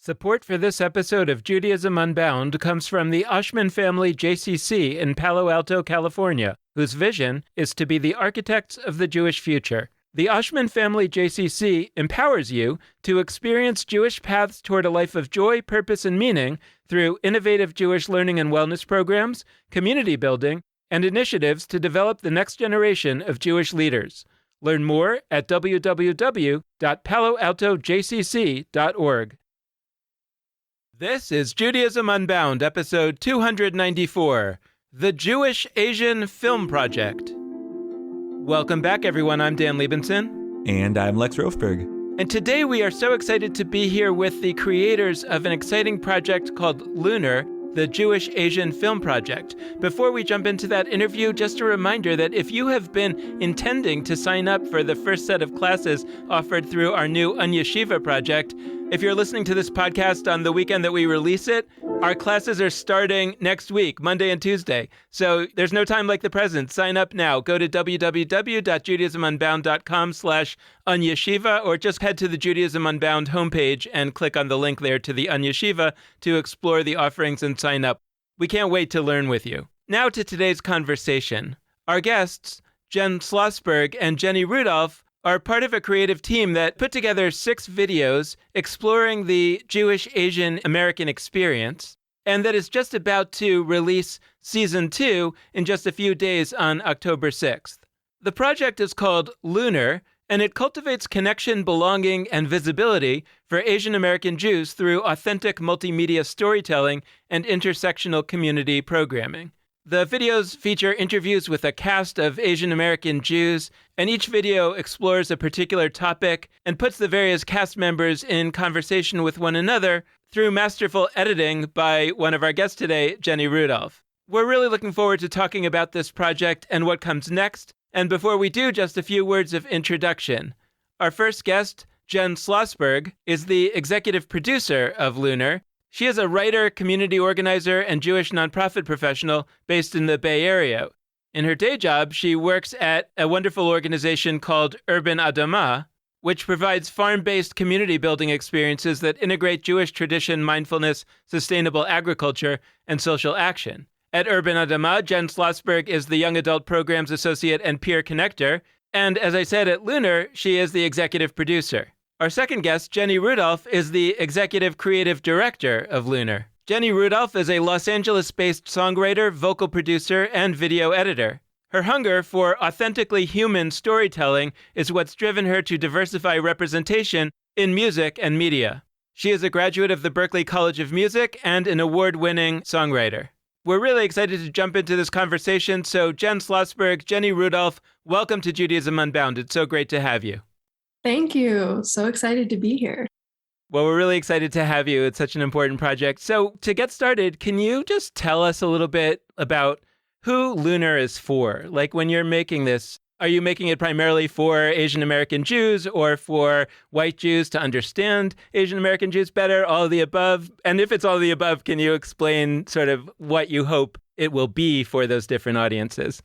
Support for this episode of Judaism Unbound comes from the Oshman family JCC in Palo Alto, California, whose vision is to be the architects of the Jewish future. The Oshman family JCC empowers you to experience Jewish paths toward a life of joy, purpose, and meaning through innovative Jewish learning and wellness programs, community building, and initiatives to develop the next generation of Jewish leaders. Learn more at www.paloaltojcc.org. This is Judaism Unbound, episode 294, The Jewish Asian Film Project. Welcome back, everyone. I'm Dan Liebenson. And I'm Lex Rofberg. And today we are so excited to be here with the creators of an exciting project called Lunar, the Jewish Asian Film Project. Before we jump into that interview, just a reminder that if you have been intending to sign up for the first set of classes offered through our new Unyeshiva project, if you're listening to this podcast on the weekend that we release it, our classes are starting next week, Monday and Tuesday. So there's no time like the present. Sign up now. Go to www.judaismunbound.com/Unyeshiva or just head to the Judaism Unbound homepage and click on the link there to the Unyeshiva to explore the offerings and sign up. We can't wait to learn with you. Now to today's conversation. Our guests, Jen Slosberg and Jenni Rudolph, are part of a creative team that put together 6 videos exploring the Jewish Asian American experience, and that is just about to release season 2 in just a few days on October 6th. The project is called Lunar, and it cultivates connection, belonging, and visibility for Asian American Jews through authentic multimedia storytelling and intersectional community programming. The videos feature interviews with a cast of Asian American Jews, and each video explores a particular topic and puts the various cast members in conversation with one another through masterful editing by one of our guests today, Jenni Rudolph. We're really looking forward to talking about this project and what comes next, and before we do, just a few words of introduction. Our first guest, Jen Slosberg, is the executive producer of Lunar. She is a writer, community organizer, and Jewish nonprofit professional based in the Bay Area. In her day job, she works at a wonderful organization called Urban Adamah, which provides farm-based community building experiences that integrate Jewish tradition, mindfulness, sustainable agriculture, and social action. At Urban Adamah, Jen Slosberg is the Young Adult Programs Associate and Peer Connector, and as I said, at Lunar, she is the executive producer. Our second guest, Jenni Rudolph, is the executive creative director of Lunar. Jenni Rudolph is a Los Angeles-based songwriter, vocal producer, and video editor. Her hunger for authentically human storytelling is what's driven her to diversify representation in music and media. She is a graduate of the Berklee College of Music and an award-winning songwriter. We're really excited to jump into this conversation, so Jen Slosberg, Jenni Rudolph, welcome to Judaism Unbound. It's so great to have you. Thank you. So excited to be here. Well, we're really excited to have you. It's such an important project. So to get started, can you just tell us a little bit about who Lunar is for? Like when you're making this, are you making it primarily for Asian American Jews or for white Jews to understand Asian American Jews better, all of the above? And if it's all of the above, can you explain sort of what you hope it will be for those different audiences?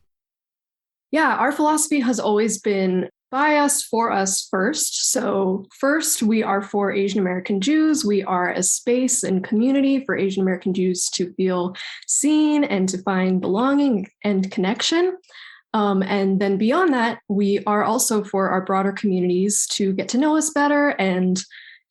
Yeah, our philosophy has always been by us, for us first. So first, we are for Asian American Jews. We are a space and community for Asian American Jews to feel seen and to find belonging and connection. And then beyond that, we are also for our broader communities to get to know us better and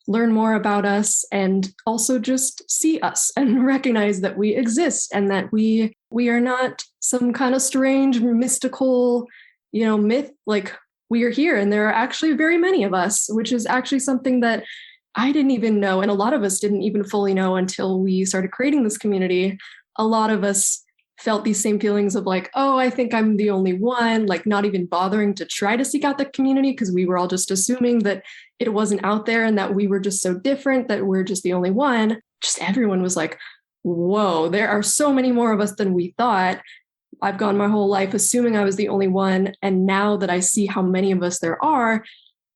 learn more about us and also just see us and recognize that we exist and that we are not some kind of strange mystical, myth. Like, we are here and there are actually very many of us, which is actually something that I didn't even know. And a lot of us didn't even fully know until we started creating this community. A lot of us felt these same feelings of like, oh, I think I'm the only one, like not even bothering to try to seek out the community because we were all just assuming that it wasn't out there and that we were just so different that we're just the only one. Just everyone was like, whoa, there are so many more of us than we thought. I've gone my whole life assuming I was the only one. And now that I see how many of us there are,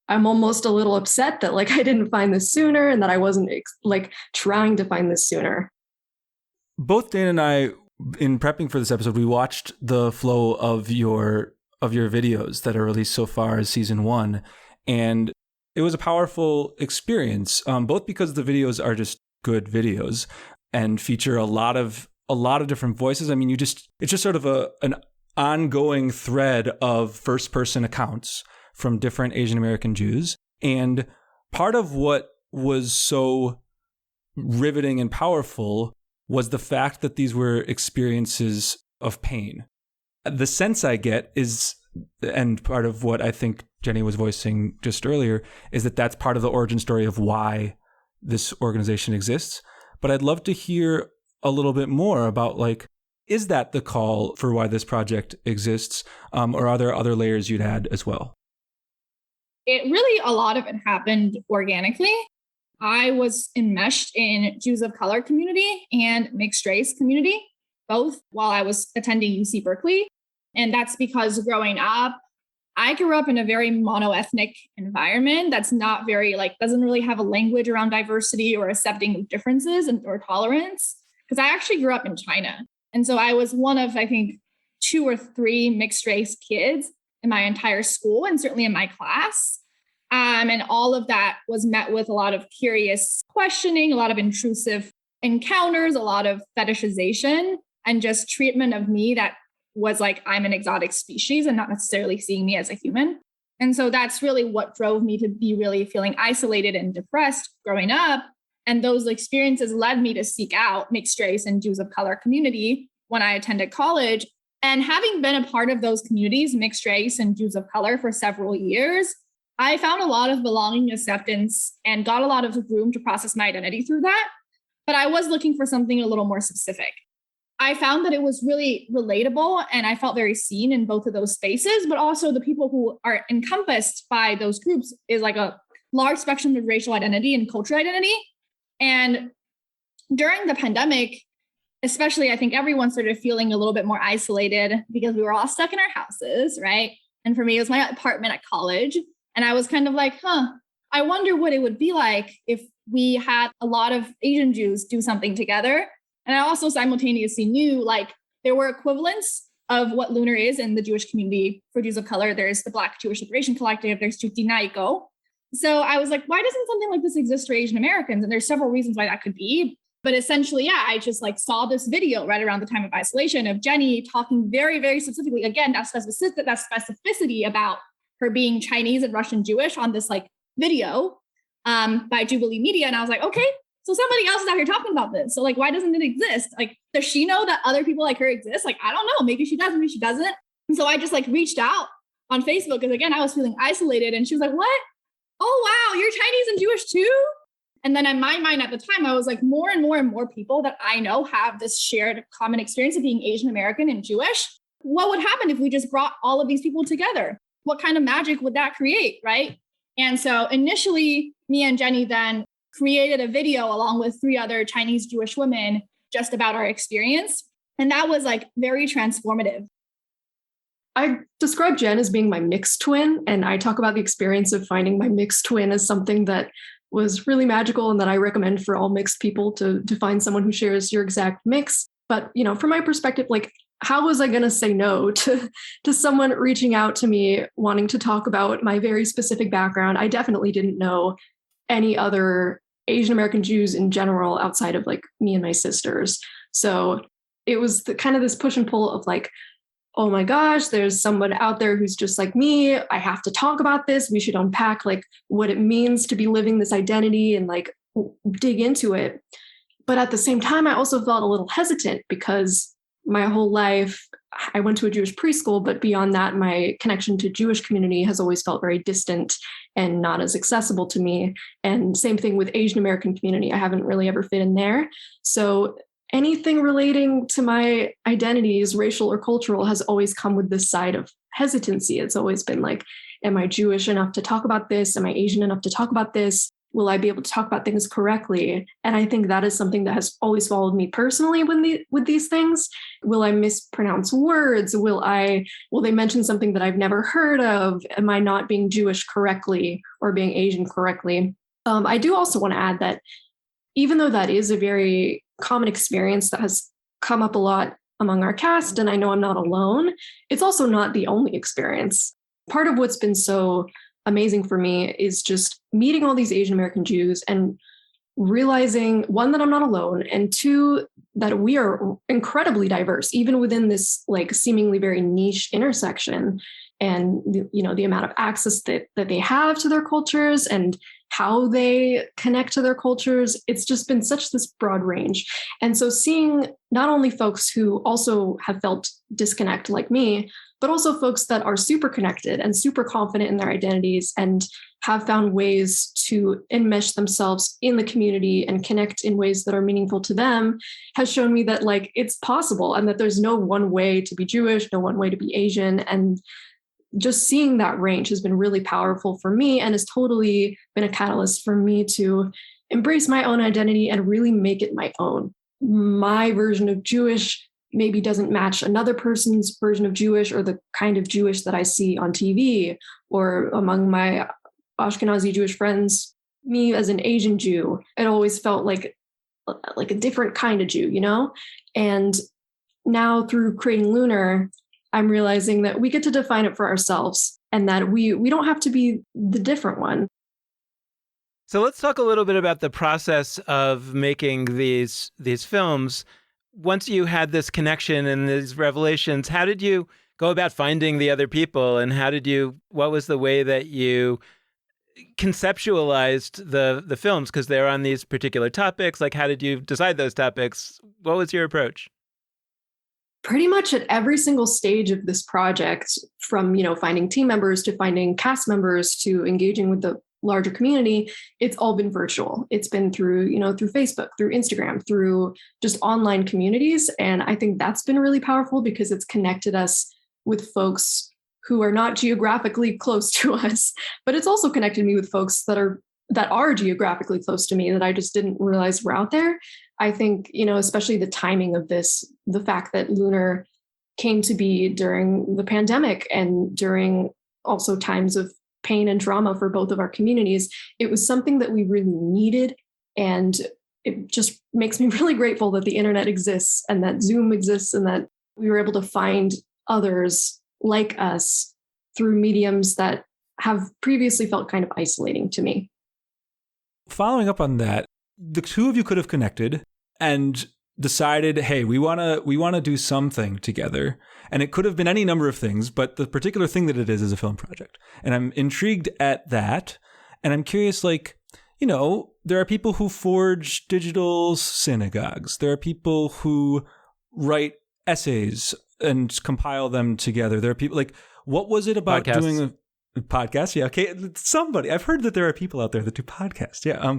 I'm almost a little upset that like I didn't find this sooner and that I wasn't like trying to find this sooner. Both Dan and I, in prepping for this episode, we watched the flow of your videos that are released so far as season 1. And it was a powerful experience, both because the videos are just good videos and feature a lot of different voices. I mean, it's just sort of an ongoing thread of first person accounts from different Asian American Jews. And part of what was so riveting and powerful was the fact that these were experiences of pain. The sense I get is, and part of what I think Jenni was voicing just earlier, is that that's part of the origin story of why this organization exists. But I'd love to hear a little bit more about, like, is that the call for why this project exists? Or are there other layers you'd add as well? It really, a lot of it happened organically. I was enmeshed in Jews of color community and mixed race community, both while I was attending UC Berkeley. And that's because growing up, I grew up in a very monoethnic environment that's not very, doesn't really have a language around diversity or accepting of differences or tolerance. Because I actually grew up in China. And so I was one of, I think, 2 or 3 mixed race kids in my entire school and certainly in my class. And all of that was met with a lot of curious questioning, a lot of intrusive encounters, a lot of fetishization, and just treatment of me that was like I'm an exotic species and not necessarily seeing me as a human. And so that's really what drove me to be really feeling isolated and depressed growing up. And those experiences led me to seek out mixed race and Jews of color community when I attended college. And having been a part of those communities, mixed race and Jews of color, for several years, I found a lot of belonging, acceptance, and got a lot of room to process my identity through that. But I was looking for something a little more specific. I found that it was really relatable and I felt very seen in both of those spaces, but also the people who are encompassed by those groups is like a large spectrum of racial identity and cultural identity. And during the pandemic, especially, I think everyone started feeling a little bit more isolated because we were all stuck in our houses, right? And for me, it was my apartment at college. And I was kind of like, I wonder what it would be like if we had a lot of Asian Jews do something together. And I also simultaneously knew there were equivalents of what Lunar is in the Jewish community for Jews of color. There's the Black Jewish Liberation Collective, there's Jutinaiko. So I was like, why doesn't something like this exist for Asian Americans? And there's several reasons why that could be. But essentially, I just saw this video right around the time of isolation of Jenni talking very, very specifically, again, that specificity about her being Chinese and Russian Jewish on this video by Jubilee Media. And I was like, okay, so somebody else is out here talking about this. So why doesn't it exist? Does she know that other people like her exist? I don't know. Maybe she does, maybe she doesn't. And so I just reached out on Facebook because again, I was feeling isolated. And she was like, what? Oh, wow, you're Chinese and Jewish too? And then in my mind at the time, I was like, more and more and more people that I know have this shared common experience of being Asian American and Jewish. What would happen if we just brought all of these people together? What kind of magic would that create, right? And so initially, me and Jenni then created a video along with 3 other Chinese Jewish women just about our experience. And that was very transformative. I describe Jen as being my mixed twin, and I talk about the experience of finding my mixed twin as something that was really magical and that I recommend for all mixed people to find someone who shares your exact mix. But, from my perspective, how was I going to say no to someone reaching out to me wanting to talk about my very specific background? I definitely didn't know any other Asian American Jews in general outside of me and my sisters. So it was kind of this push and pull of oh my gosh, there's someone out there who's just like me. I have to talk about this. We should unpack what it means to be living this identity and dig into it. But at the same time, I also felt a little hesitant because my whole life, I went to a Jewish preschool, but beyond that, my connection to Jewish community has always felt very distant and not as accessible to me. And same thing with Asian American community. I haven't really ever fit in there. So anything relating to my identities, racial or cultural, has always come with this side of hesitancy. It's always been am I Jewish enough to talk about this? Am I Asian enough to talk about this? Will I be able to talk about things correctly? And I think that is something that has always followed me personally with these things. Will I mispronounce words? Will they mention something that I've never heard of? Am I not being Jewish correctly or being Asian correctly? I do also want to add that even though that is a very common experience that has come up a lot among our cast, and I know I'm not alone, it's also not the only experience. Part of what's been so amazing for me is just meeting all these Asian American Jews and realizing, one, that I'm not alone, and two, that we are incredibly diverse, even within this like seemingly very niche intersection. And the amount of access that they have to their cultures and how they connect to their cultures, it's just been such this broad range. And so seeing not only folks who also have felt disconnect like me, but also folks that are super connected and super confident in their identities and have found ways to enmesh themselves in the community and connect in ways that are meaningful to them, has shown me that like it's possible and that there's no one way to be Jewish, no one way to be Asian. And just seeing that range has been really powerful for me and has totally been a catalyst for me to embrace my own identity and really make it my own. My version of Jewish maybe doesn't match another person's version of Jewish or the kind of Jewish that I see on TV or among my Ashkenazi Jewish friends. Me as an Asian Jew, it always felt like a different kind of Jew, And now through creating Lunar, I'm realizing that we get to define it for ourselves and that we don't have to be the different one. So let's talk a little bit about the process of making these films. Once you had this connection and these revelations, how did you go about finding the other people, and what was the way that you conceptualized the films? Because they're on these particular topics. Like, how did you decide those topics? What was your approach? Pretty much at every single stage of this project, from finding team members to finding cast members to engaging with the larger community, it's all been virtual. It's been through through Facebook, through Instagram, through just online communities. And I think that's been really powerful because it's connected us with folks who are not geographically close to us, but it's also connected me with folks that are geographically close to me that I just didn't realize were out there. I think, especially the timing of this, the fact that Lunar came to be during the pandemic and during also times of pain and trauma for both of our communities, it was something that we really needed. And it just makes me really grateful that the internet exists and that Zoom exists and that we were able to find others like us through mediums that have previously felt kind of isolating to me. Following up on that, the two of you could have connected and decided, hey, we want to do something together. And it could have been any number of things, but the particular thing that it is a film project. And I'm intrigued at that. And I'm curious, there are people who forge digital synagogues. There are people who write essays and compile them together. There are people what was it about podcasts. Doing a podcast? Yeah. Okay. Somebody, I've heard that there are people out there that do podcasts. Yeah.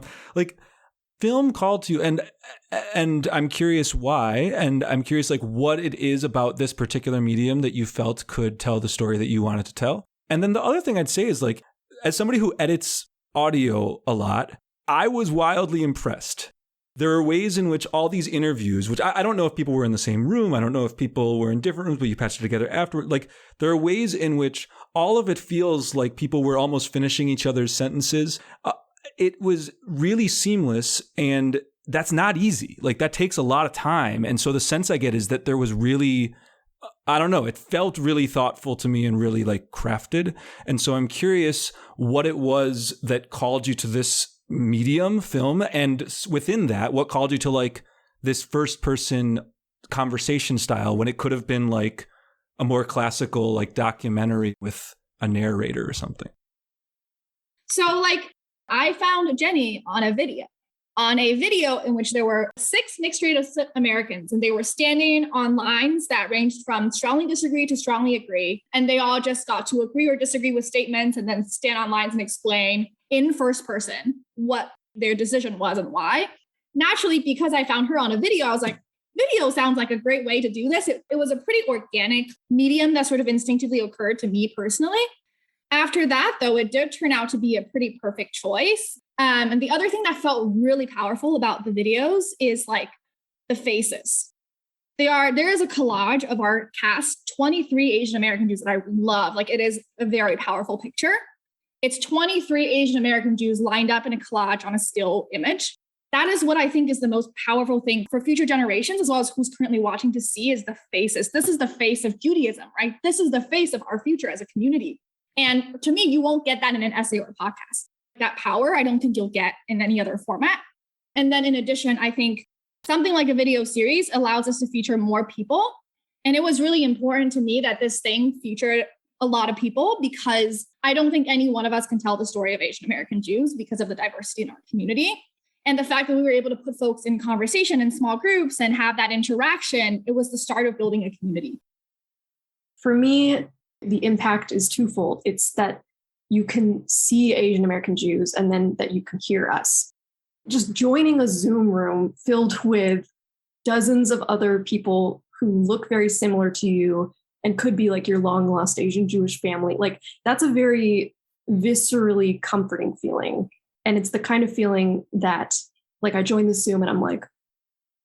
Film called to you, and I'm curious why, and I'm curious what it is about this particular medium that you felt could tell the story that you wanted to tell. And then the other thing I'd say is as somebody who edits audio a lot, I was wildly impressed. There are ways in which all these interviews, which I don't know if people were in the same room, I don't know if people were in different rooms, but you patched it together afterward. There are ways in which all of it feels like people were almost finishing each other's sentences. It was really seamless, and that's not easy. That takes a lot of time. And so the sense I get is that there was really, I don't know, it felt really thoughtful to me and really crafted. And so I'm curious what it was that called you to this medium, film, and within that, what called you to this first person conversation style when it could have been a more classical documentary with a narrator or something. So I found Jenni on a video in which there were 6 mixed race Americans, and they were standing on lines that ranged from strongly disagree to strongly agree. And they all just got to agree or disagree with statements and then stand on lines and explain in first person what their decision was and why. Naturally, because I found her on a video, I was like, video sounds like a great way to do this. It was a pretty organic medium that sort of instinctively occurred to me personally. After that, though, it did turn out to be a pretty perfect choice. And the other thing that felt really powerful about the videos is the faces. There is a collage of our cast, 23 Asian American Jews that I love. It is a very powerful picture. It's 23 Asian American Jews lined up in a collage on a still image. That is what I think is the most powerful thing for future generations, as well as who's currently watching, to see is the faces. This is the face of Judaism, right? This is the face of our future as a community. And to me, you won't get that in an essay or a podcast. That power, I don't think you'll get in any other format. And then in addition, I think something like a video series allows us to feature more people. And it was really important to me that this thing featured a lot of people, because I don't think any one of us can tell the story of Asian American Jews because of the diversity in our community. And the fact that we were able to put folks in conversation in small groups and have that interaction, it was the start of building a community. For me, the impact is twofold. It's that you can see Asian American Jews and then that you can hear us. Just joining a Zoom room filled with dozens of other people who look very similar to you and could be like your long lost Asian Jewish family. Like, that's a very viscerally comforting feeling. And it's the kind of feeling that, like, I joined the Zoom and I'm like,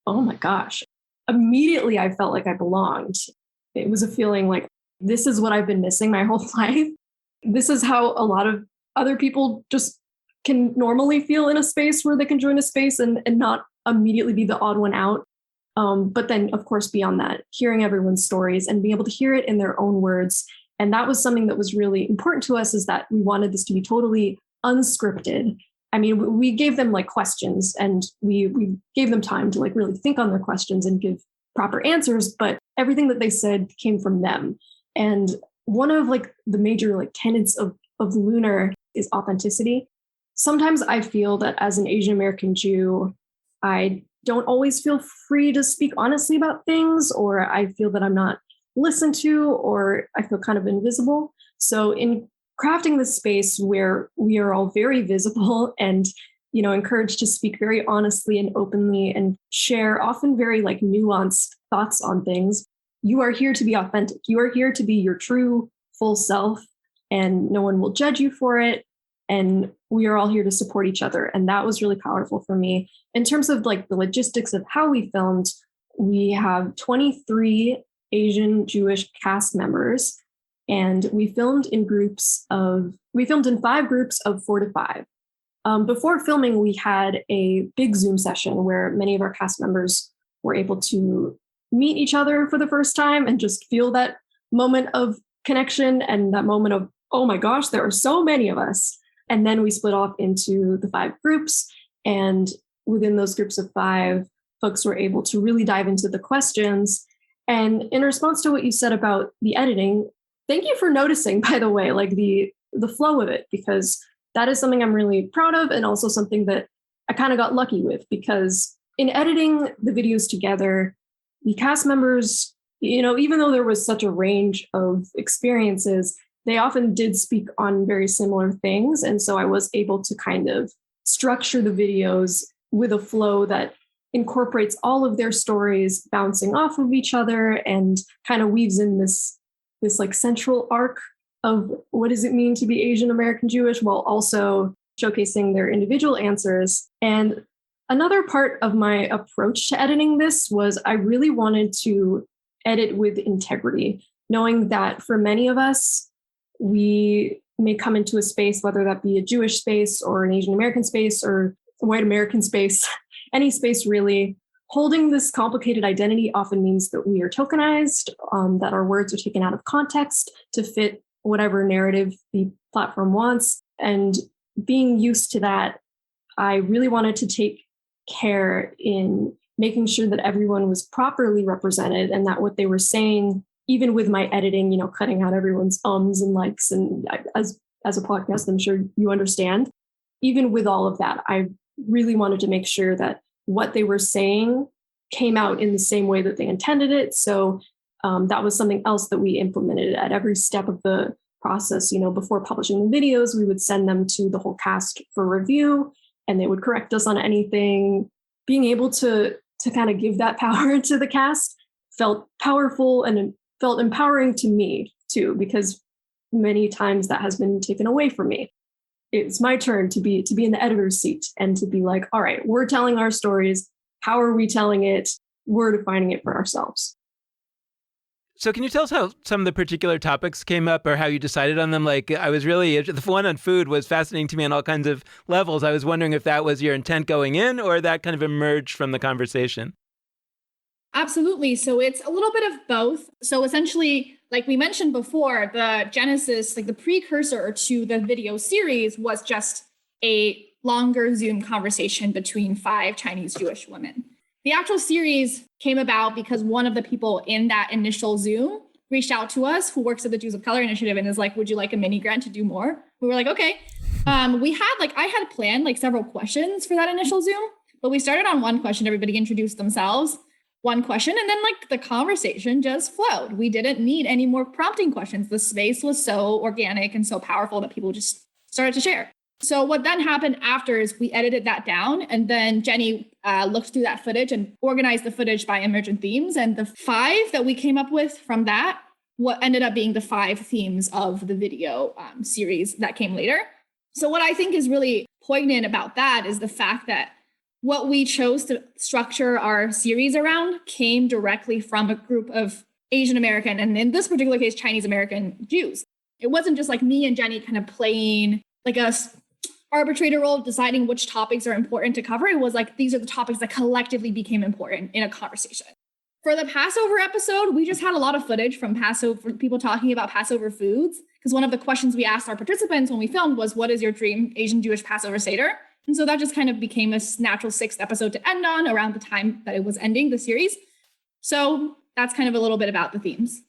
oh my gosh. Immediately I felt like I belonged. It was a feeling like, this is what I've been missing my whole life. This is how a lot of other people just can normally feel in a space where they can join a space and not immediately be the odd one out. But then, of course, beyond that, hearing everyone's stories and being able to hear it in their own words. And that was something that was really important to us, is that we wanted this to be totally unscripted. I mean, we gave them like questions, and we gave them time to like really think on their questions and give proper answers, but everything that they said came from them. And one of like the major like tenets of Lunar is authenticity. Sometimes I feel that as an Asian American Jew, I don't always feel free to speak honestly about things, or I feel that I'm not listened to, or I feel kind of invisible. So in crafting this space where we are all very visible and, you know, encouraged to speak very honestly and openly and share often very like nuanced thoughts on things, you are here to be authentic. You are here to be your true full self, and no one will judge you for it. And we are all here to support each other. And that was really powerful for me. In terms of like the logistics of how we filmed, we have 23 Asian Jewish cast members, and we filmed in 5 groups of 4 to 5. Before filming, we had a big Zoom session where many of our cast members were able to meet each other for the first time and just feel that moment of connection and that moment of, oh my gosh, there are so many of us. And then we split off into the 5 groups. And within those groups of 5, folks were able to really dive into the questions. And in response to what you said about the editing, thank you for noticing, by the way, like the flow of it, because that is something I'm really proud of, and also something that I kind of got lucky with, because in editing the videos together, the cast members, you know, even though there was such a range of experiences, they often did speak on very similar things. And so I was able to kind of structure the videos with a flow that incorporates all of their stories bouncing off of each other and kind of weaves in this like central arc of what does it mean to be Asian American Jewish, while also showcasing their individual answers. And another part of my approach to editing this was I really wanted to edit with integrity, knowing that for many of us, we may come into a space, whether that be a Jewish space or an Asian American space or a white American space, any space really, holding this complicated identity often means that we are tokenized, that our words are taken out of context to fit whatever narrative the platform wants. And being used to that, I really wanted to take care in making sure that everyone was properly represented, and that what they were saying, even with my editing, you know, cutting out everyone's ums and likes, and as a podcast, I'm sure you understand, even with all of that, I really wanted to make sure that what they were saying came out in the same way that they intended it. So that was something else that we implemented at every step of the process. You know, before publishing the videos, we would send them to the whole cast for review, and they would correct us on anything. Being able to kind of give that power to the cast felt powerful, and it felt empowering to me too, because many times that has been taken away from me. It's my turn to be in the editor's seat and to be like, all right, we're telling our stories. How are we telling it? We're defining it for ourselves. So can you tell us how some of the particular topics came up, or how you decided on them? Like, I was really, the one on food was fascinating to me on all kinds of levels. I was wondering if that was your intent going in, or that kind of emerged from the conversation. Absolutely. So it's a little bit of both. So essentially, like we mentioned before, the genesis, like the precursor to the video series, was just a longer Zoom conversation between 5 Chinese Jewish women. The actual series came about because one of the people in that initial Zoom reached out to us, who works at the Jews of Color Initiative, and is like, would you like a mini grant to do more? We were like, okay. I had planned several questions for that initial Zoom, but we started on one question. Everybody introduced themselves, one question, and then the conversation just flowed. We didn't need any more prompting questions. The space was so organic and so powerful that people just started to share. So what then happened after is we edited that down, and then Jenni looked through that footage and organized the footage by emergent themes. And the 5 that we came up with from that, what ended up being the 5 themes of the video series that came later. So what I think is really poignant about that is the fact that what we chose to structure our series around came directly from a group of Asian American, and in this particular case, Chinese American Jews. It wasn't just me and Jenni kind of playing a arbitrator role of deciding which topics are important to cover. It was these are the topics that collectively became important in a conversation. For the Passover episode, we just had a lot of footage from Passover, people talking about Passover foods, because one of the questions we asked our participants when we filmed was, what is your dream Asian Jewish Passover Seder? And so that just kind of became a natural 6th episode to end on around the time that it was ending the series. So that's kind of a little bit about the themes.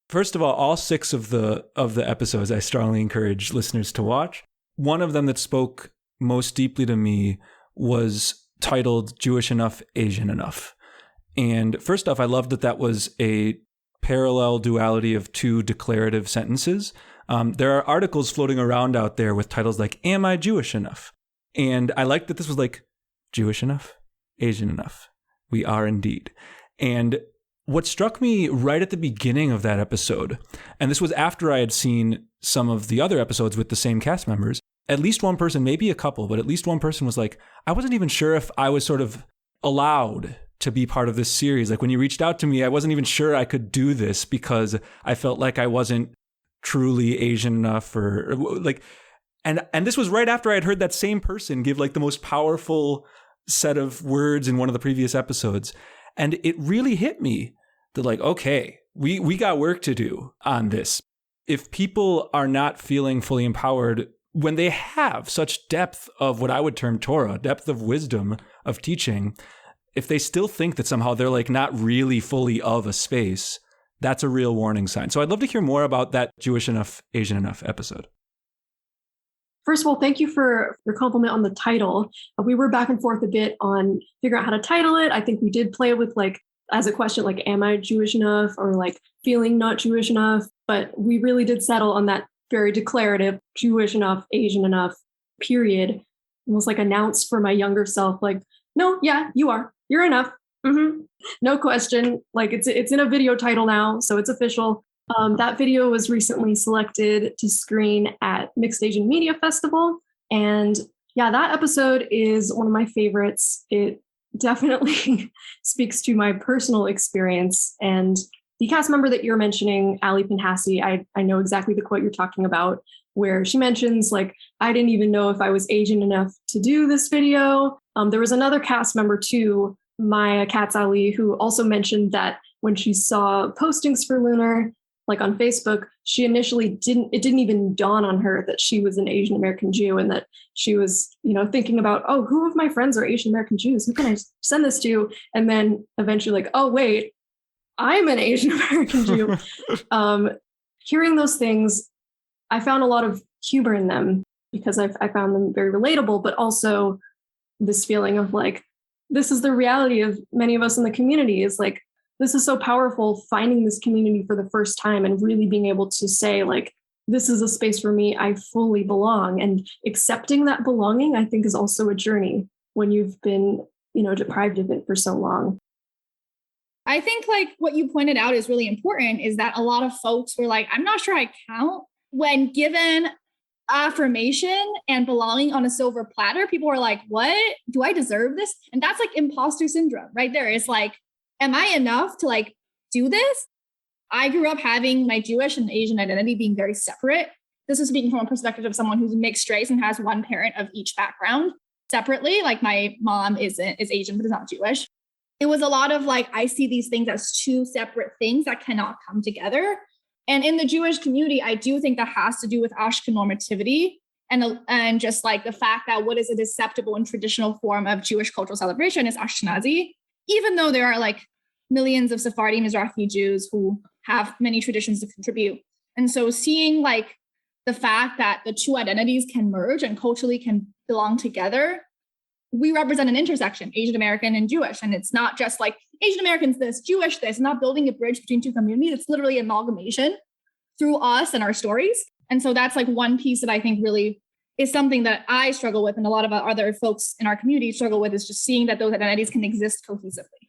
First of all 6 of the episodes I strongly encourage listeners to watch. One of them that spoke most deeply to me was titled Jewish Enough, Asian Enough. And first off, I loved that was a parallel duality of 2 declarative sentences. There are articles floating around out there with titles like, Am I Jewish Enough? And I liked that this was Jewish enough, Asian enough. We are indeed. And what struck me right at the beginning of that episode, and this was after I had seen some of the other episodes with the same cast members, at least one person, maybe a couple, but at least one person was like, I wasn't even sure if I was sort of allowed to be part of this series. When you reached out to me, I wasn't even sure I could do this because I felt like I wasn't truly Asian enough and this was right after I had heard that same person give the most powerful set of words in one of the previous episodes. And it really hit me that okay, we got work to do on this. If people are not feeling fully empowered when they have such depth of what I would term Torah, depth of wisdom of teaching, if they still think that somehow they're not really fully of a space, that's a real warning sign. So I'd love to hear more about that Jewish Enough, Asian Enough episode. First of all, thank you for your compliment on the title. We were back and forth a bit on figuring out how to title it. I think we did play with as a question, am I Jewish enough, or feeling not Jewish enough? But we really did settle on that very declarative Jewish enough, Asian enough, period. Almost announce for my younger self, no, yeah, you are. You're enough. Mm-hmm. No question. It's in a video title now, so it's official. That video was recently selected to screen at Mixed Asian Media Festival. And yeah, that episode is one of my favorites. It definitely speaks to my personal experience. And the cast member that you're mentioning, Ali Pinhasi, I know exactly the quote you're talking about, where she mentions, I didn't even know if I was Asian enough to do this video. There was another cast member too, Maya Katz Ali, who also mentioned that when she saw postings for Lunar, on Facebook, she initially it didn't even dawn on her that she was an Asian American Jew, and that she was, thinking about, oh, who of my friends are Asian American Jews? Who can I send this to? And then eventually oh, wait, I'm an Asian American Jew. Hearing those things, I found a lot of humor in them because I found them very relatable, but also this feeling of this is the reality of many of us in the community, is this is so powerful, finding this community for the first time and really being able to say, this is a space for me, I fully belong. And accepting that belonging, I think, is also a journey when you've been, deprived of it for so long. I think what you pointed out is really important, is that a lot of folks were I'm not sure I count. When given affirmation and belonging on a silver platter, people were what? Do I deserve this? And that's imposter syndrome right there. It's am I enough to do this? I grew up having my Jewish and Asian identity being very separate. This is speaking from a perspective of someone who's mixed race and has one parent of each background separately. My mom is Asian, but is not Jewish. It was a lot of I see these things as 2 separate things that cannot come together. And in the Jewish community, I do think that has to do with Ashkenormativity and just like the fact that what is a acceptable and traditional form of Jewish cultural celebration is Ashkenazi, even though there are like millions of Sephardi Mizrahi Jews who have many traditions to contribute. And so seeing like the fact that the two identities can merge and culturally can belong together, we represent an intersection, Asian American and Jewish. And it's not just like Asian Americans this, Jewish this, not building a bridge between two communities. It's literally amalgamation through us and our stories. And so that's like one piece that I think really is something that I struggle with, and a lot of other folks in our community struggle with, is just seeing that those identities can exist cohesively.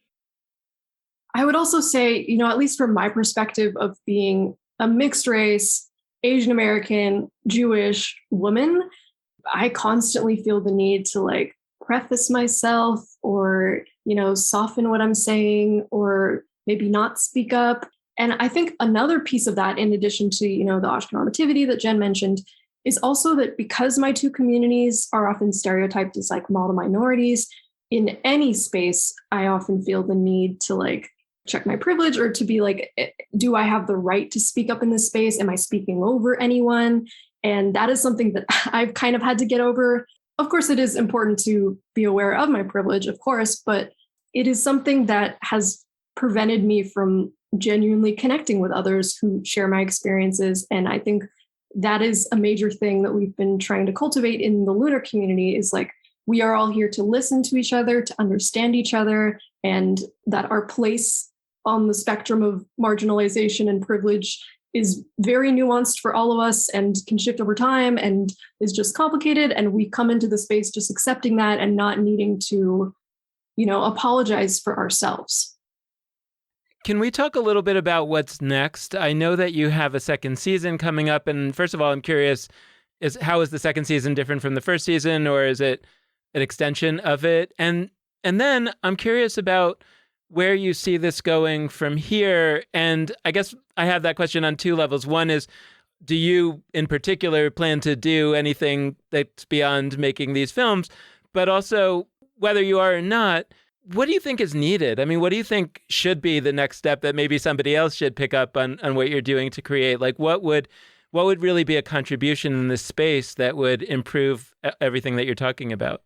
I would also say, at least from my perspective of being a mixed race, Asian American, Jewish woman, I constantly feel the need to like preface myself or, soften what I'm saying or maybe not speak up. And I think another piece of that, in addition to, the Ashkenazitivity that Jen mentioned, is also that because my two communities are often stereotyped as like model minorities, in any space, I often feel the need to like check my privilege or to be like, do I have the right to speak up in this space? Am I speaking over anyone? And that is something that I've kind of had to get over. Of course, it is important to be aware of my privilege, of course, but it is something that has prevented me from genuinely connecting with others who share my experiences. And I think that is a major thing that we've been trying to cultivate in the lunar community, is like, we are all here to listen to each other, to understand each other, and that our place on the spectrum of marginalization and privilege is very nuanced for all of us and can shift over time and is just complicated. And we come into the space just accepting that and not needing to, apologize for ourselves. Can we talk a little bit about what's next? I know that you have a second season coming up. And first of all, I'm curious, how is the second season different from the first season, or is it an extension of it? And then I'm curious about where you see this going from here. And I guess I have that question on two levels. One is, do you in particular plan to do anything that's beyond making these films? But also, whether you are or not, what do you think is needed? I mean, what do you think should be the next step that maybe somebody else should pick up on what you're doing to create? Like, what would really be a contribution in this space that would improve everything that you're talking about?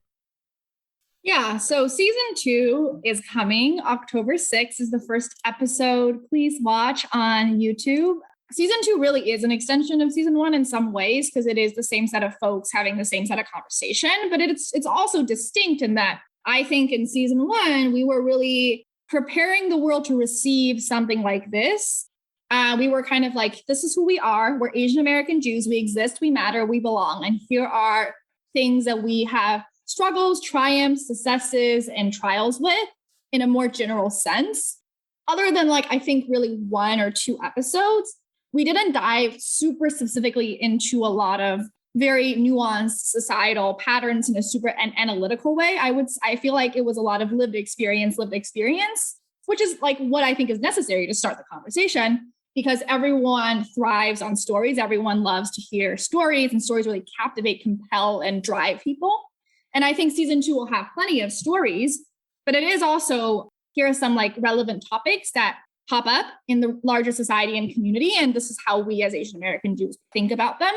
Yeah, so season 2 is coming. October 6th is the first episode. Please watch on YouTube. Season 2 really is an extension of season 1 in some ways, because it is the same set of folks having the same set of conversation, but it's also distinct in that I think in season 1, we were really preparing the world to receive something like this. We were kind of like, this is who we are. We're Asian American Jews. We exist, we matter, we belong. And here are things that we have struggles, triumphs, successes, and trials with in a more general sense. Other than like, I think really 1 or 2 episodes, we didn't dive super specifically into a lot of very nuanced societal patterns in a super analytical way. I feel like it was a lot of lived experience, which is like what I think is necessary to start the conversation, because everyone thrives on stories. Everyone loves to hear stories, and stories really captivate, compel, and drive people. And I think season 2 will have plenty of stories, but it is also, here are some like relevant topics that pop up in the larger society and community. And this is how we as Asian American Jews think about them.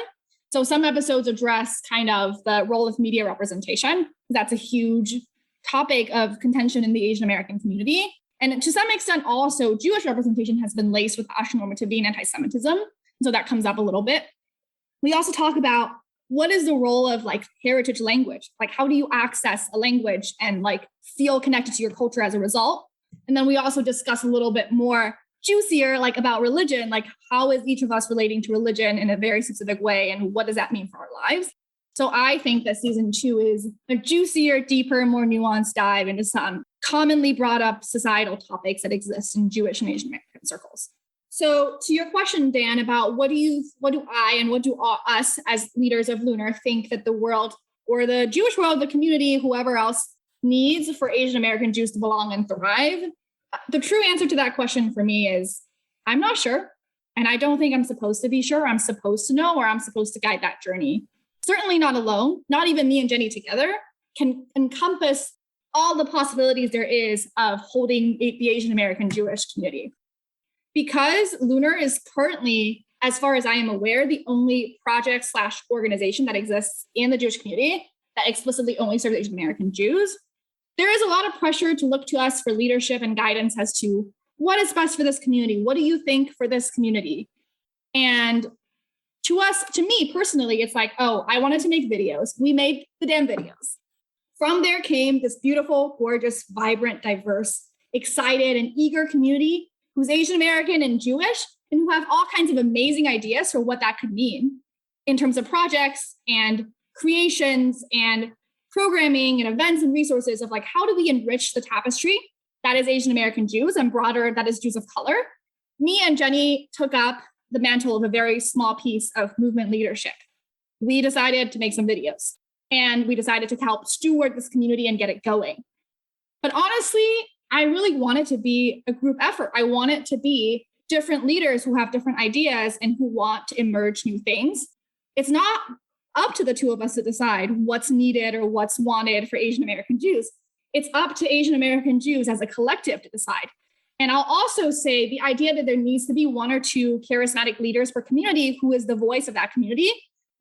So some episodes address kind of the role of media representation. That's a huge topic of contention in the Asian American community. And to some extent, also Jewish representation has been laced with Ashkenazitivity and anti-Semitism. So that comes up a little bit. We also talk about what is the role of like heritage language? Like, how do you access a language and like feel connected to your culture as a result? And then we also discuss a little bit more juicier, like about religion, like how is each of us relating to religion in a very specific way, and what does that mean for our lives? So I think that season 2 is a juicier, deeper, more nuanced dive into some commonly brought up societal topics that exist in Jewish and Asian American circles. So to your question, Dan, about what do I and what do us as leaders of Lunar think that the world, or the Jewish world, the community, whoever else needs for Asian American Jews to belong and thrive? The true answer to that question for me is, I'm not sure. And I don't think I'm supposed to be sure. I'm supposed to know, or I'm supposed to guide that journey. Certainly not alone. Not even me and Jenni together can encompass all the possibilities there is of holding the Asian American Jewish community. Because Lunar is currently as far as I am aware, the only project/organization that exists in the Jewish community that explicitly only serves Asian American Jews. There is a lot of pressure to look to us for leadership and guidance as to what is best for this community. What do you think for this community? And to me personally, it's like, oh, I wanted to make videos. We made the damn videos. From there came this beautiful, gorgeous, vibrant, diverse, excited, and eager community who's Asian American and Jewish, and who have all kinds of amazing ideas for what that could mean in terms of projects and creations and programming and events and resources of like, how do we enrich the tapestry that is Asian American Jews and broader that is Jews of color? Me and Jenni took up the mantle of a very small piece of movement leadership. We decided to make some videos and we decided to help steward this community and get it going. But honestly, I really want it to be a group effort. I want it to be different leaders who have different ideas and who want to emerge new things. It's not up to the two of us to decide what's needed or what's wanted for Asian American Jews. It's up to Asian American Jews as a collective to decide. And I'll also say the idea that there needs to be one or two charismatic leaders per community who is the voice of that community,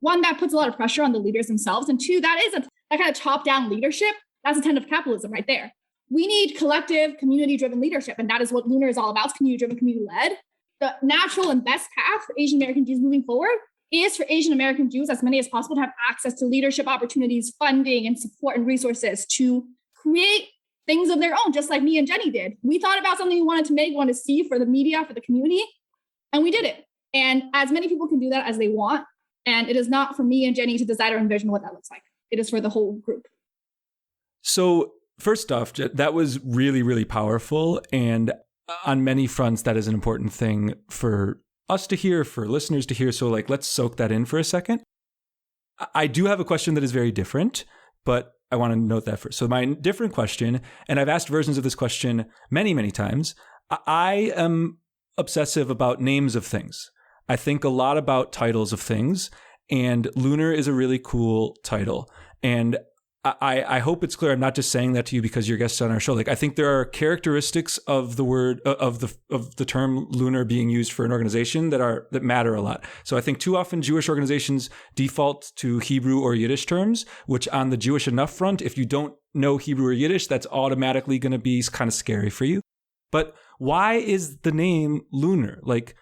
one, that puts a lot of pressure on the leaders themselves, and two, that kind of top-down leadership. That's a tenet of capitalism right there. We need collective, community-driven leadership, and that is what Lunar is all about, community-driven, community-led. The natural and best path for Asian American Jews moving forward is for Asian American Jews, as many as possible, to have access to leadership opportunities, funding, and support and resources to create things of their own, just like me and Jenni did. We thought about something we wanted to make, wanted to see for the media, for the community, and we did it. And as many people can do that as they want. And it is not for me and Jenni to decide or envision what that looks like. It is for the whole group. So first off, that was really, really powerful. And on many fronts, that is an important thing for us to hear, for listeners to hear. So like, let's soak that in for a second. I do have a question that is very different, but I want to note that first. So my different question, and I've asked versions of this question many, many times. I am obsessive about names of things. I think a lot about titles of things, and Lunar is a really cool title. And I hope it's clear. I'm not just saying that to you because you're guests on our show. Like, I think there are characteristics of the word of the term Lunar being used for an organization that matter a lot. So I think too often Jewish organizations default to Hebrew or Yiddish terms, which on the Jewish enough front, if you don't know Hebrew or Yiddish, that's automatically going to be kind of scary for you. But why is the name Lunar? Like,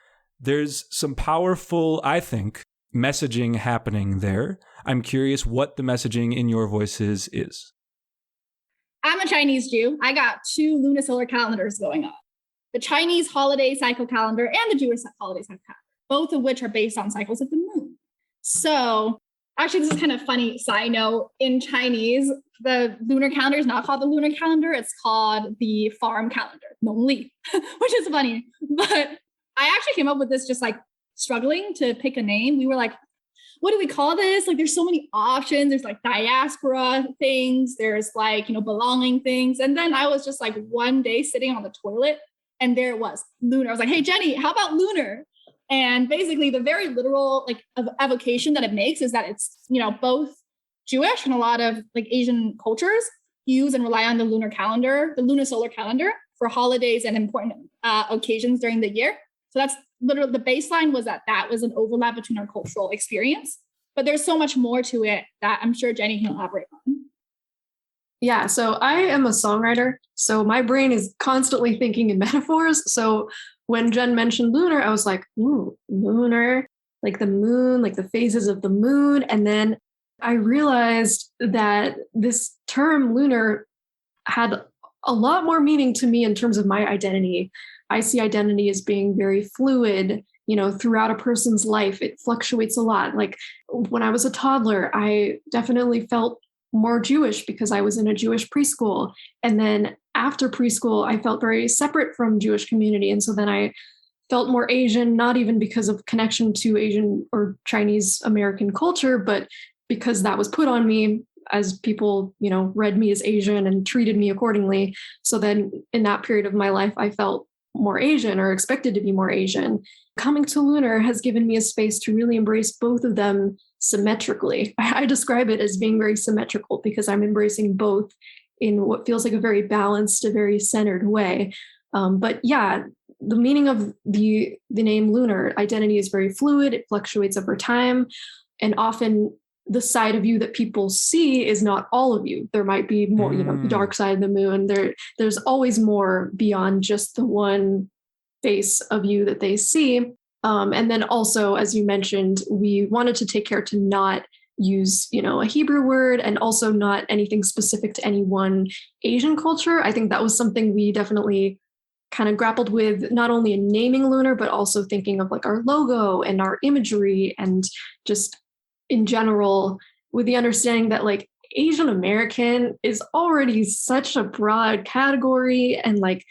there's some powerful, I think, messaging happening there. I'm curious what the messaging in your voices is. I'm a Chinese Jew. I got two lunisolar calendars going on. The Chinese holiday cycle calendar and the Jewish holiday cycle calendar, both of which are based on cycles of the moon. So actually, this is kind of funny side note. In Chinese, the lunar calendar is not called the lunar calendar. It's called the farm calendar, Nongli, which is funny. But I actually came up with this just like struggling to pick a name. We were like, what do we call this? Like, there's so many options. There's like diaspora things. There's like, belonging things. And then I was just like one day sitting on the toilet and there it was, Lunar. I was like, hey, Jenni, how about Lunar? And basically the very literal like evocation that it makes is that it's, both Jewish and a lot of like Asian cultures use and rely on the lunar calendar, the lunisolar calendar for holidays and important occasions during the year. So that's literally the baseline was that was an overlap between our cultural experience, but there's so much more to it that I'm sure Jenni can elaborate on. Yeah, so I am a songwriter, so my brain is constantly thinking in metaphors. So when Jen mentioned lunar, I was like, ooh, lunar, like the moon, like the phases of the moon. And then I realized that this term lunar had a lot more meaning to me in terms of my identity. I see identity as being very fluid, throughout a person's life. It fluctuates a lot. Like when I was a toddler, I definitely felt more Jewish because I was in a Jewish preschool. And then after preschool, I felt very separate from Jewish community. And so then I felt more Asian, not even because of connection to Asian or Chinese American culture, but because that was put on me as people, read me as Asian and treated me accordingly. So then in that period of my life, I felt more Asian or expected to be more Asian. Coming to Lunar has given me a space to really embrace both of them symmetrically. I describe it as being very symmetrical because I'm embracing both in what feels like a very balanced, a very centered way. But yeah, the meaning of the name lunar. Identity is very fluid. It fluctuates over time. And often the side of you that people see is not all of you. There might be more, the dark side of the moon. There's always more beyond just the one face of you that they see. And then also, as you mentioned, we wanted to take care to not use, a Hebrew word, and also not anything specific to any one Asian culture. I think that was something we definitely kind of grappled with, not only in naming lunar, but also thinking of like our logo and our imagery, and just in general, with the understanding that like Asian American is already such a broad category. And like,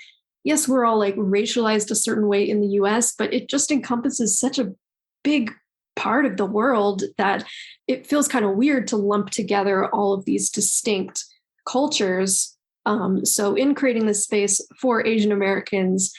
yes, we're all like racialized a certain way in the US, but it just encompasses such a big part of the world that it feels kind of weird to lump together all of these distinct cultures. So in creating this space for Asian Americans,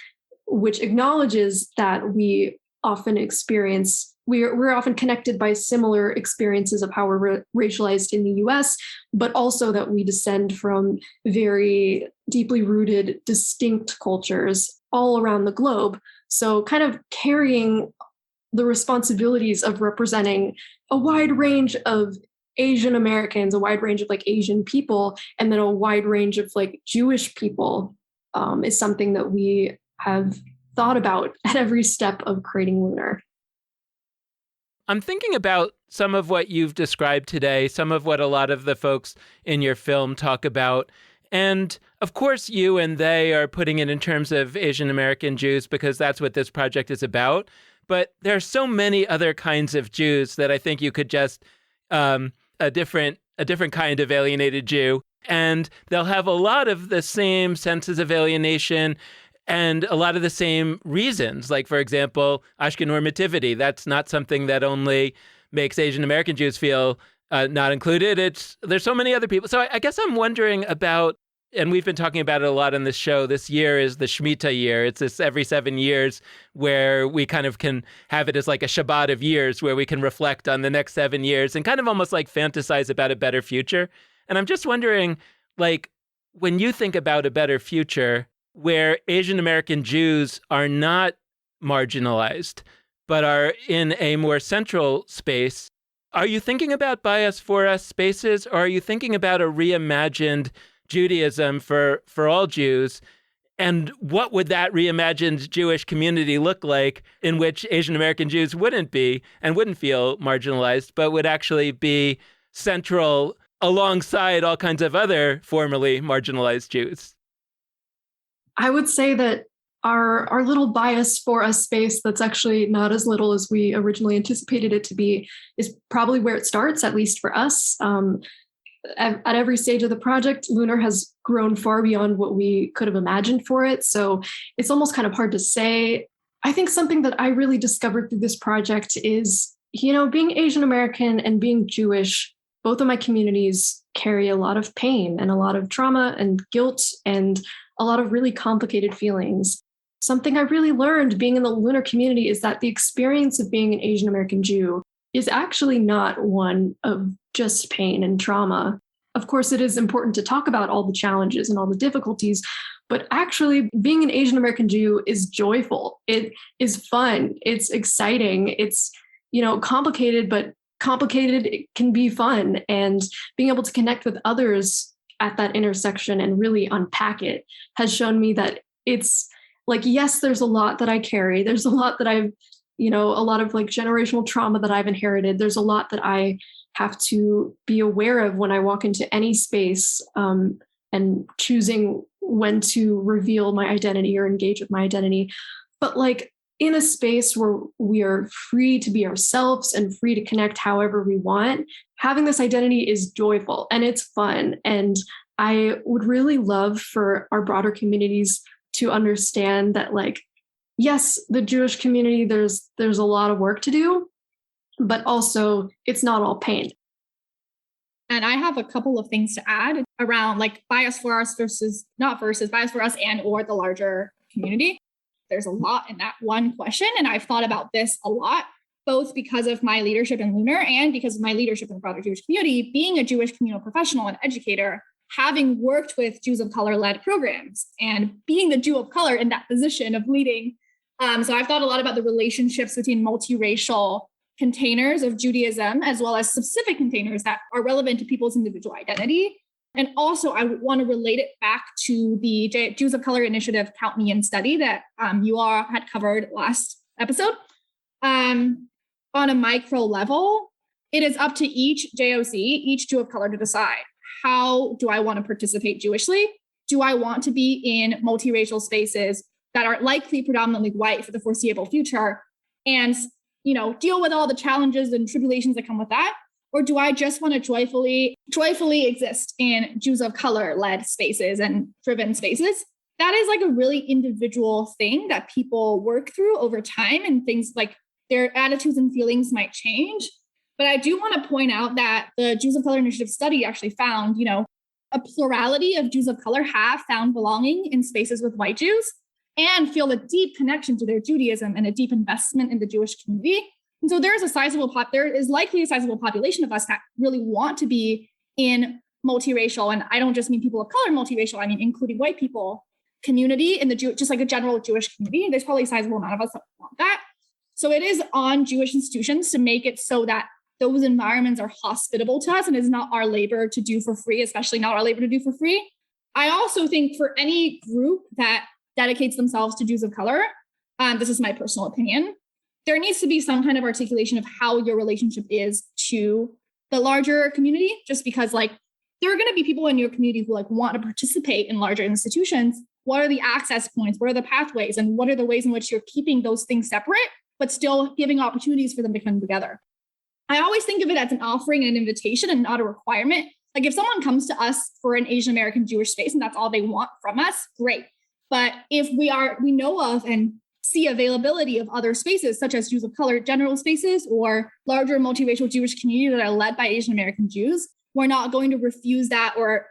which acknowledges that we often experience, we're often connected by similar experiences of how we're racialized in the US, but also that we descend from very deeply rooted, distinct cultures all around the globe. So kind of carrying the responsibilities of representing a wide range of Asian Americans, a wide range of like Asian people, and then a wide range of like Jewish people is something that we have thought about at every step of creating Lunar. I'm thinking about some of what you've described today, some of what a lot of the folks in your film talk about. And of course, you and they are putting it in terms of Asian American Jews because that's what this project is about. But there are so many other kinds of Jews that I think you could just a different kind of alienated Jew, and they'll have a lot of the same senses of alienation and a lot of the same reasons. Like, for example, Ashkenormativity. That's not something that only makes Asian American Jews feel not included. There's so many other people. So I guess I'm wondering about, and we've been talking about it a lot on this show, this year is the Shemitah year. It's this every 7 years where we kind of can have it as like a Shabbat of years where we can reflect on the next 7 years and kind of almost like fantasize about a better future. And I'm just wondering, like, when you think about a better future where Asian American Jews are not marginalized, but are in a more central space, are you thinking about bias for us spaces, or are you thinking about a reimagined Judaism for all Jews? And what would that reimagined Jewish community look like in which Asian American Jews wouldn't be and wouldn't feel marginalized, but would actually be central alongside all kinds of other formerly marginalized Jews? I would say that our little bias for us space that's actually not as little as we originally anticipated it to be is probably where it starts, at least for us. At every stage of the project, Lunar has grown far beyond what we could have imagined for it. So it's almost kind of hard to say. I think something that I really discovered through this project is, being Asian American and being Jewish, both of my communities carry a lot of pain and a lot of trauma and guilt and a lot of really complicated feelings. Something I really learned being in the Lunar community is that the experience of being an Asian American Jew is actually not one of just pain and trauma. Of course, it is important to talk about all the challenges and all the difficulties, but actually being an Asian American Jew is joyful. It is fun. It's exciting. It's, complicated, but complicated it can be fun. And being able to connect with others at that intersection and really unpack it has shown me that it's like, yes, there's a lot that I carry. There's a lot that I've, a lot of like generational trauma that I've inherited. There's a lot that I have to be aware of when I walk into any space, and choosing when to reveal my identity or engage with my identity. But like in a space where we are free to be ourselves and free to connect however we want, having this identity is joyful and it's fun. And I would really love for our broader communities to understand that, like, yes, the Jewish community, there's a lot of work to do, but also it's not all pain. And I have a couple of things to add around like bias for us versus bias for us and or the larger community. There's a lot in that one question. And I've thought about this a lot, both because of my leadership in Lunar and because of my leadership in the broader Jewish community. Being a Jewish communal professional and educator, having worked with Jews of color led programs and being the Jew of color in that position of leading. So I've thought a lot about the relationships between multiracial containers of Judaism, as well as specific containers that are relevant to people's individual identity. And also, I want to relate it back to the Jews of Color Initiative Count Me In study that you all had covered last episode. On a micro level, it is up to each JOC, each Jew of color, to decide, how do I want to participate Jewishly? Do I want to be in multiracial spaces that are likely predominantly white for the foreseeable future and, deal with all the challenges and tribulations that come with that? Or do I just want to joyfully exist in Jews of color led spaces and driven spaces? That is like a really individual thing that people work through over time, and things like their attitudes and feelings might change. But I do want to point out that the Jews of Color Initiative study actually found, a plurality of Jews of color have found belonging in spaces with white Jews and feel a deep connection to their Judaism and a deep investment in the Jewish community. And so there is likely a sizable population of us that really want to be in multiracial, and I don't just mean people of color multiracial, I mean including white people, community in the just like a general Jewish community. There's probably a sizable amount of us that want that. So it is on Jewish institutions to make it so that those environments are hospitable to us and is not our labor to do for free, especially not our labor to do for free. I also think for any group that dedicates themselves to Jews of color, this is my personal opinion, there needs to be some kind of articulation of how your relationship is to the larger community, just because there are going to be people in your community who want to participate in larger institutions. What are the access points? What are the pathways? And what are the ways in which you're keeping those things separate, but still giving opportunities for them to come together? I always think of it as an offering and an invitation and not a requirement. Like if someone comes to us for an Asian American Jewish space and that's all they want from us, great. But if we know of and see availability of other spaces, such as Jews of color general spaces or larger multiracial Jewish communities that are led by Asian American Jews, we're not going to refuse that or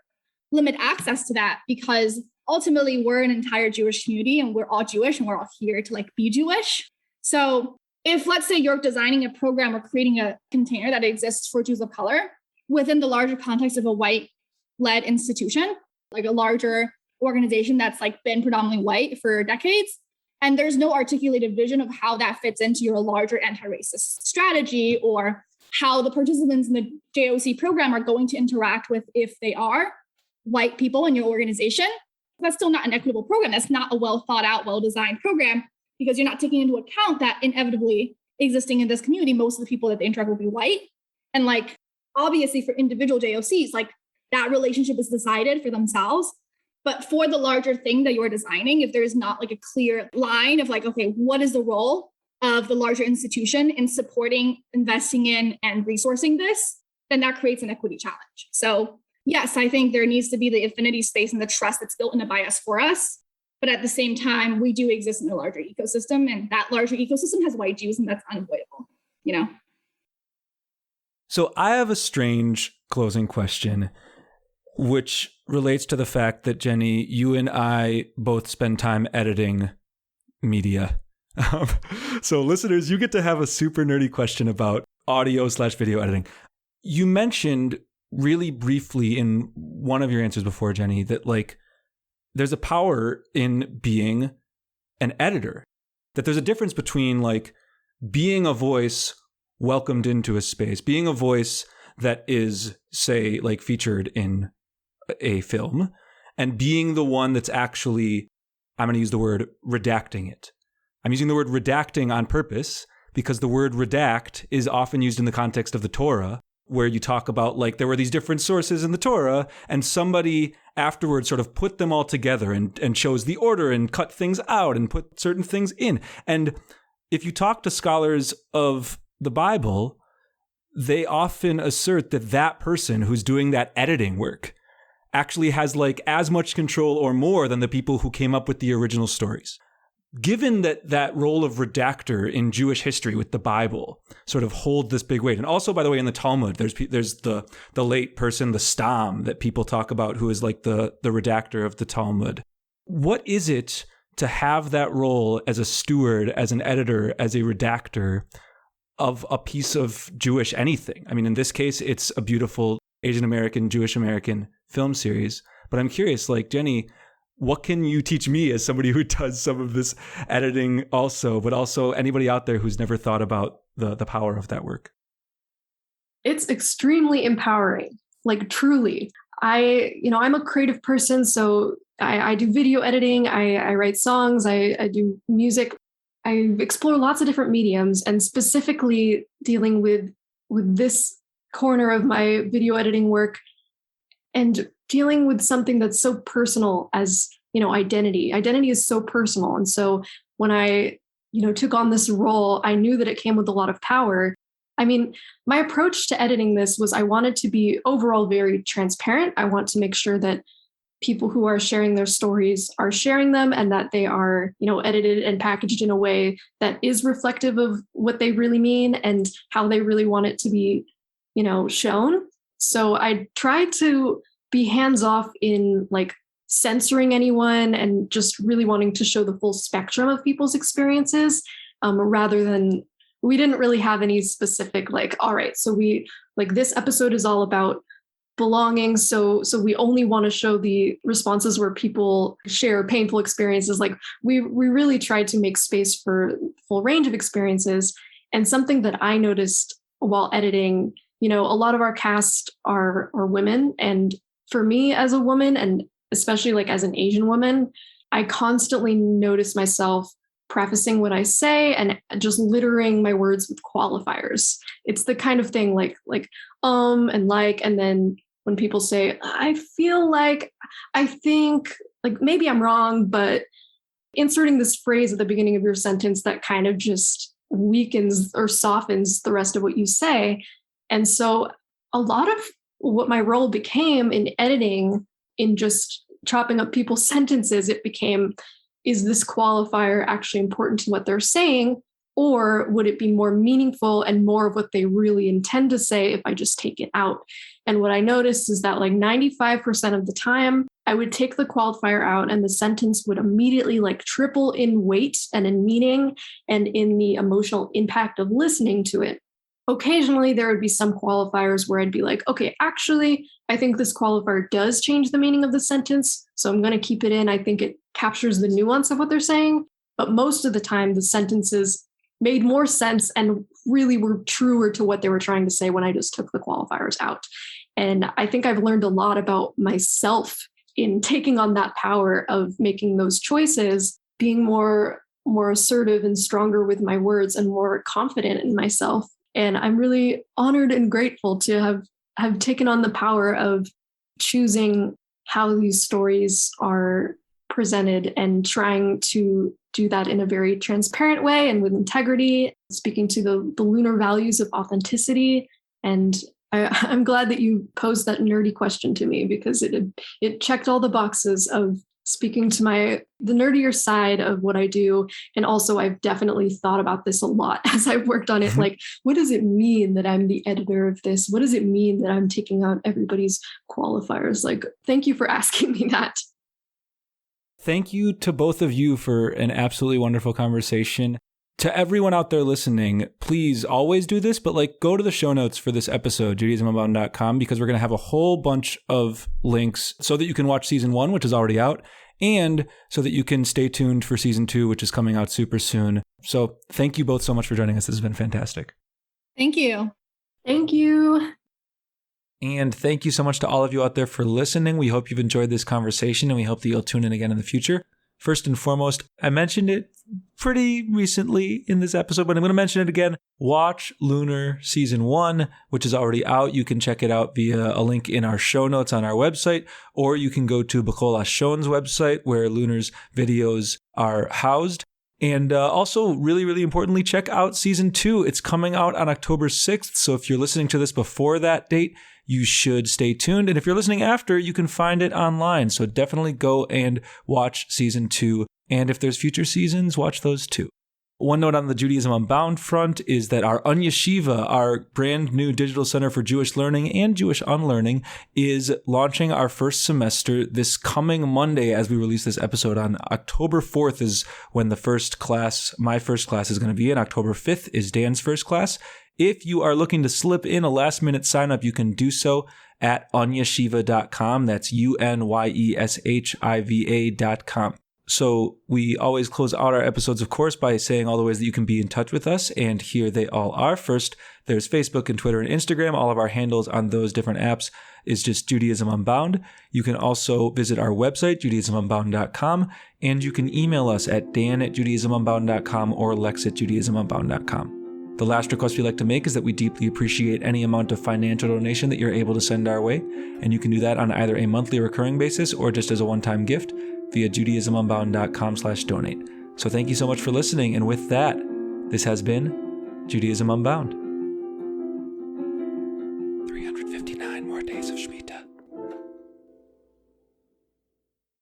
limit access to that, because ultimately we're an entire Jewish community and we're all Jewish and we're all here to be Jewish. So if, let's say, you're designing a program or creating a container that exists for Jews of color within the larger context of a white-led institution, like a larger organization that's been predominantly white for decades, and there's no articulated vision of how that fits into your larger anti-racist strategy or how the participants in the JOC program are going to interact with, if they are white people in your organization, that's still not an equitable program. That's not a well thought out, well-designed program, because you're not taking into account that inevitably existing in this community, most of the people that they interact will be white. And obviously for individual JOCs, that relationship is decided for themselves. But for the larger thing that you're designing, if there's not a clear line of okay, what is the role of the larger institution in supporting, investing in, and resourcing this, then that creates an equity challenge. So yes, I think there needs to be the affinity space and the trust that's built into bias for us. But at the same time, we do exist in a larger ecosystem, and that larger ecosystem has white Jews, and that's unavoidable, So I have a strange closing question, which relates to the fact that, Jenni, you and I both spend time editing media. So listeners, you get to have a super nerdy question about audio/video editing. You mentioned really briefly in one of your answers before, Jenni, that there's a power in being an editor, that there's a difference between being a voice welcomed into a space, being a voice that is, say, featured in a film, and being the one that's actually, I'm going to use the word redacting it. I'm using the word redacting on purpose because the word redact is often used in the context of the Torah, where you talk about there were these different sources in the Torah, and somebody afterwards sort of put them all together and chose the order and cut things out and put certain things in. And if you talk to scholars of the Bible, they often assert that that person who's doing that editing work actually has as much control or more than the people who came up with the original stories. Given that role of redactor in Jewish history with the Bible sort of holds this big weight, and also, by the way, in the Talmud, there's the late person, the Stam, that people talk about, who is the redactor of the Talmud. What is it to have that role as a steward, as an editor, as a redactor of a piece of Jewish anything? I mean, in this case, it's a beautiful Asian American, Jewish American film series. But I'm curious, like, Jenni, what can you teach me as somebody who does some of this editing also, but also anybody out there who's never thought about the power of that work? It's extremely empowering, like truly. I'm a creative person, so I do video editing, I write songs, I do music. I explore lots of different mediums, and specifically dealing with this corner of my video editing work and dealing with something that's so personal as, identity. Identity is so personal. And so when I, took on this role, I knew that it came with a lot of power. I mean, my approach to editing this was I wanted to be overall very transparent. I want to make sure that people who are sharing their stories are sharing them and that they are, edited and packaged in a way that is reflective of what they really mean and how they really want it to be, shown. So I tried to be hands-off in like censoring anyone and just really wanting to show the full spectrum of people's experiences, rather than, we didn't really have any specific, like, all right, so this episode is all about belonging. So we only want to show the responses where people share painful experiences. Like we really tried to make space for full range of experiences. And something that I noticed while editing, a lot of our cast are women. And for me as a woman, and especially like as an Asian woman, I constantly notice myself prefacing what I say and just littering my words with qualifiers. It's the kind of thing like, and like, and then when people say, I feel like, I think, like, maybe I'm wrong, but inserting this phrase at the beginning of your sentence that kind of just weakens or softens the rest of what you say. And so a lot of what my role became in editing, in just chopping up people's sentences, it became, is this qualifier actually important to what they're saying? Or would it be more meaningful and more of what they really intend to say if I just take it out? And what I noticed is that like 95% of the time, I would take the qualifier out and the sentence would immediately like triple in weight and in meaning and in the emotional impact of listening to it. Occasionally, there would be some qualifiers where I'd be like, okay, actually, I think this qualifier does change the meaning of the sentence, so I'm going to keep it in. I think it captures the nuance of what they're saying. But most of the time, the sentences made more sense and really were truer to what they were trying to say when I just took the qualifiers out. And I think I've learned a lot about myself in taking on that power of making those choices, being more assertive and stronger with my words and more confident in myself. And I'm really honored and grateful to have taken on the power of choosing how these stories are presented and trying to do that in a very transparent way and with integrity, speaking to the lunar values of authenticity. And I'm glad that you posed that nerdy question to me because it checked all the boxes of speaking to the nerdier side of what I do. And also I've definitely thought about this a lot as I've worked on it. Like, what does it mean that I'm the editor of this? What does it mean that I'm taking out everybody's qualifiers? Like, thank you for asking me that. Thank you to both of you for an absolutely wonderful conversation. To everyone out there listening, please always do this, but go to the show notes for this episode, judaismunbound.com, because we're going to have a whole bunch of links so that you can watch season 1, which is already out, and so that you can stay tuned for season 2, which is coming out super soon. So thank you both so much for joining us. This has been fantastic. Thank you. Thank you. And thank you so much to all of you out there for listening. We hope you've enjoyed this conversation, and we hope that you'll tune in again in the future. First and foremost, I mentioned it pretty recently in this episode, but I'm going to mention it again. Watch Lunar Season 1, which is already out. You can check it out via a link in our show notes on our website, or you can go to Bacola Shon's website where Lunar's videos are housed. And also, really, really importantly, check out Season 2. It's coming out on October 6th, so if you're listening to this before that date, you should stay tuned. And if you're listening after, you can find it online. So definitely go and watch Season 2. And if there's future seasons, watch those too. One note on the Judaism Unbound front is that our Yeshiva, our brand new digital center for Jewish learning and Jewish unlearning, is launching our first semester this coming Monday as we release this episode. On October 4th is when the first class, my first class, is going to be in. October 5th is Dan's first class. If you are looking to slip in a last-minute sign-up, you can do so at unyeshiva.com. That's UNYESHIVA.com. So we always close out our episodes, of course, by saying all the ways that you can be in touch with us. And here they all are. First, there's Facebook and Twitter and Instagram. All of our handles on those different apps is just Judaism Unbound. You can also visit our website, judaismunbound.com. And you can email us at dan@judaismunbound.com or lex@judaismunbound.com. The last request we like to make is that we deeply appreciate any amount of financial donation that you're able to send our way. And you can do that on either a monthly recurring basis or just as a one-time gift via judaismunbound.com/donate. So thank you so much for listening. And with that, this has been Judaism Unbound.